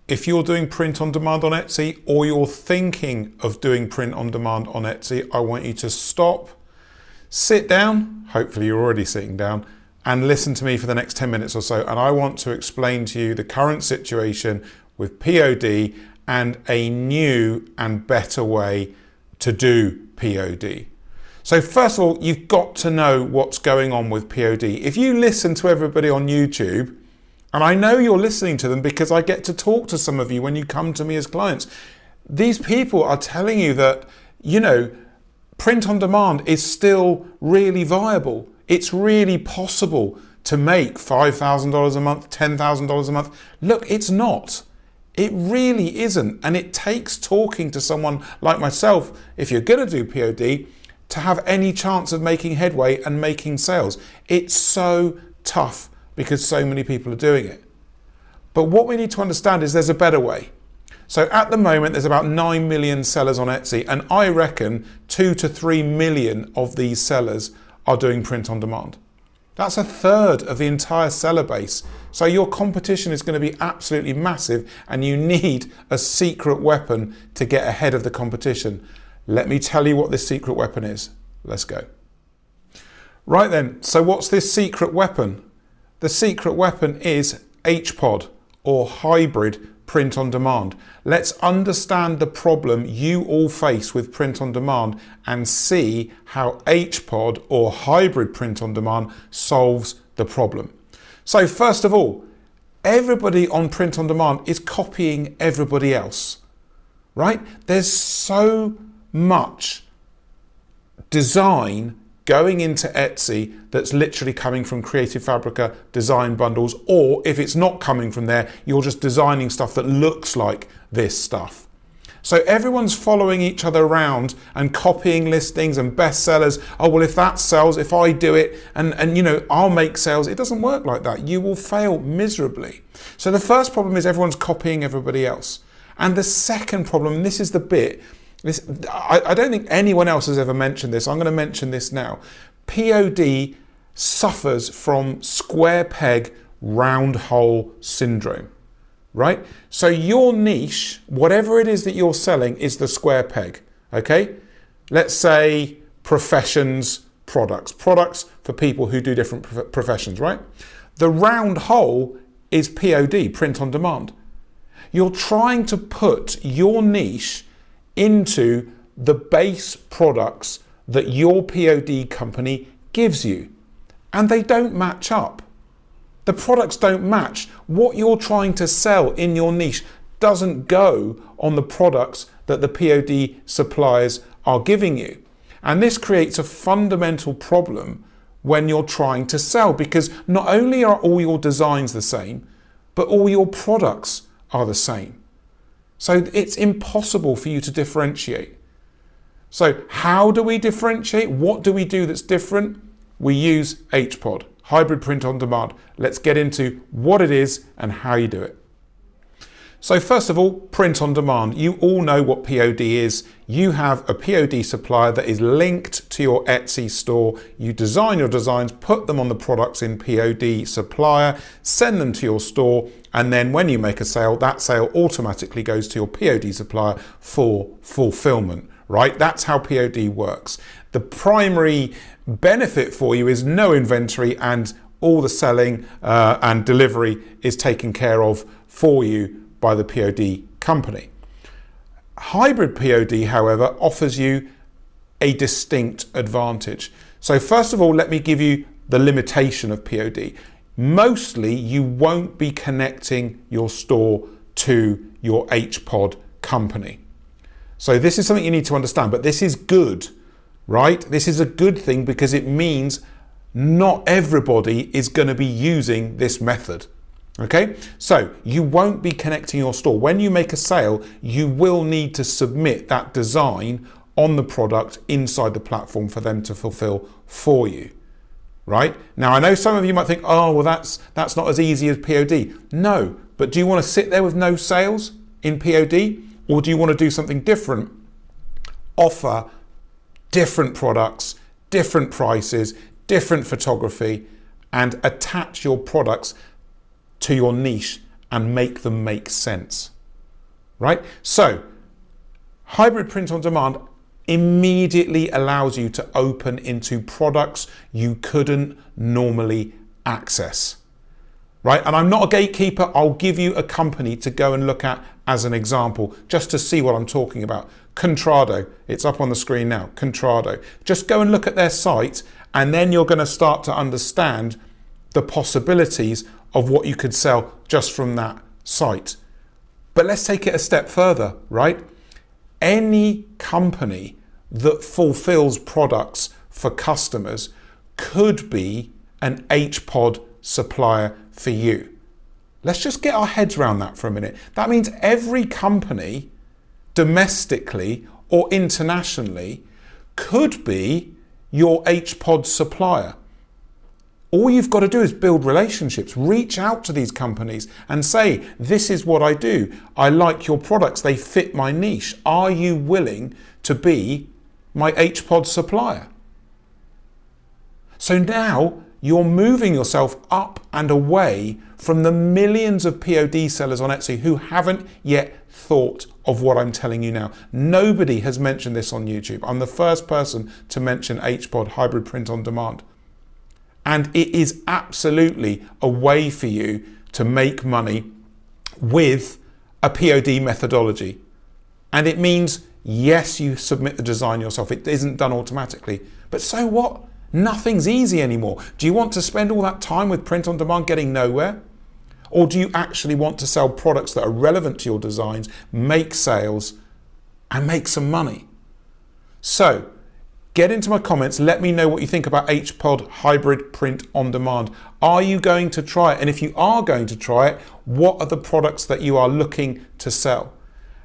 if you're doing print on demand on Etsy, or you're thinking of doing print on demand on Etsy, I want you to stop, sit down, hopefully you're already sitting down, and listen to me for the next 10 minutes or so. And I want to explain to you the current situation with POD and a new and better way to do POD. So first of all, you've got to know what's going on with POD. If you listen to everybody on YouTube, and I know you're listening to them because I get to talk to some of you when you come to me as clients, these people are telling you that, you know, print on demand is still really viable. It's really possible to make $5,000 a month, $10,000 a month. Look, it's not. It really isn't. And it takes talking to someone like myself, if you're going to do POD, to have any chance of making headway and making sales. It's so tough because so many people are doing it. But what we need to understand is there's a better way. So at the moment, there's about 9 million sellers on Etsy, and I reckon 2 to 3 million of these sellers are doing print on demand. That's a third of the entire seller base. So your competition is going to be absolutely massive, and you need a secret weapon to get ahead of the competition. Let me tell you what this secret weapon is. Let's go. Right then, so what's this secret weapon? The secret weapon is HPOD, or hybrid print on demand. Let's understand the problem you all face with print on demand and see how HPOD, or hybrid print on demand, solves the problem. So first of all, everybody on print on demand is copying everybody else, right? There's so much design going into Etsy that's literally coming from Creative Fabrica design bundles, or if it's not coming from there, you're just designing stuff that looks like this stuff. So everyone's following each other around and copying listings and bestsellers. Oh, well, if that sells, if I do it, and you know, I'll make sales. It doesn't work like that. You will fail miserably. So the first problem is everyone's copying everybody else. And the second problem, and this is the bit, I don't think anyone else has ever mentioned this. I'm going to mention this now. POD suffers from square peg, round hole syndrome, right? So your niche, whatever it is that you're selling, is the square peg, okay? Let's say professions, products for people who do different professions, right? The round hole is POD, print on demand. You're trying to put your niche into the base products that your POD company gives you, and they don't match up. The products don't match. What you're trying to sell in your niche doesn't go on the products that the POD suppliers are giving you. And this creates a fundamental problem when you're trying to sell, because not only are all your designs the same, but all your products are the same. So it's impossible for you to differentiate. So how do we differentiate? What do we do that's different? We use HPOD, hybrid print on demand. Let's get into what it is and how you do it. So first of all, print on demand. You all know what POD is. You have a POD supplier that is linked to your Etsy store. You design your designs, put them on the products in POD supplier, send them to your store, and then when you make a sale, that sale automatically goes to your POD supplier for fulfillment, right? That's how POD works. The primary benefit for you is no inventory, and all the selling and delivery is taken care of for you by the POD company. Hybrid POD, however, offers you a distinct advantage. So first of all, let me give you the limitation of POD. Mostly, you won't be connecting your store to your HPOD company. So this is something you need to understand, but this is good, right? This is a good thing because it means not everybody is going to be using this method. Okay, so you won't be connecting your store. When you make a sale, you will need to submit that design on the product inside the platform for them to fulfill for you, right? Now, I know some of you might think, oh, well, that's not as easy as POD. No, but do you want to sit there with no sales in POD, or do you want to do something different? Offer different products, different prices, different photography, and attach your products to your niche and make them make sense. right? So hybrid print on demand immediately allows you to open into products you couldn't normally access, right? And I'm not a gatekeeper. I'll give you a company to go and look at as an example, just to see what I'm talking about. Contrado, it's up on the screen now, Contrado. Just go and look at their site, and then you're going to start to understand the possibilities of what you could sell just from that site. But let's take it a step further, right? Any company that fulfills products for customers could be an HPod supplier for you. Let's just get our heads around that for a minute. That means every company, domestically or internationally, could be your HPod supplier. All you've got to do is build relationships, reach out to these companies and say, this is what I do. I like your products. They fit my niche. Are you willing to be my HPod supplier? So now you're moving yourself up and away from the millions of POD sellers on Etsy who haven't yet thought of what I'm telling you now. Nobody has mentioned this on YouTube. I'm the first person to mention HPod, hybrid print on demand. And it is absolutely a way for you to make money with a POD methodology. And it means, yes, you submit the design yourself. It isn't done automatically. But so what? Nothing's easy anymore. Do you want to spend all that time with print on demand getting nowhere? Or do you actually want to sell products that are relevant to your designs, make sales, and make some money? So, get into my comments, let me know what you think about HPod hybrid print on demand. Are you going to try it? And if you are going to try it, what are the products that you are looking to sell?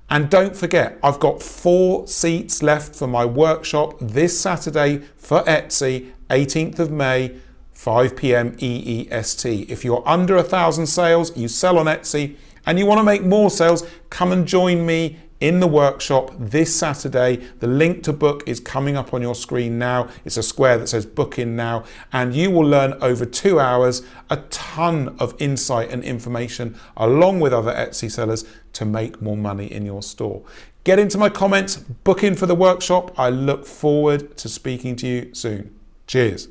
And don't forget, I've got 4 seats left for my workshop this Saturday for Etsy, 18th of May, 5 p.m. EEST. If you're under 1,000 sales, you sell on Etsy, and you want to make more sales, come and join me in the workshop this Saturday. The link to book is coming up on your screen now. It's a square that says book in now, and you will learn over 2 hours a ton of insight and information along with other Etsy sellers to make more money in your store. Get into my comments, book in for the workshop. I look forward to speaking to you soon. Cheers.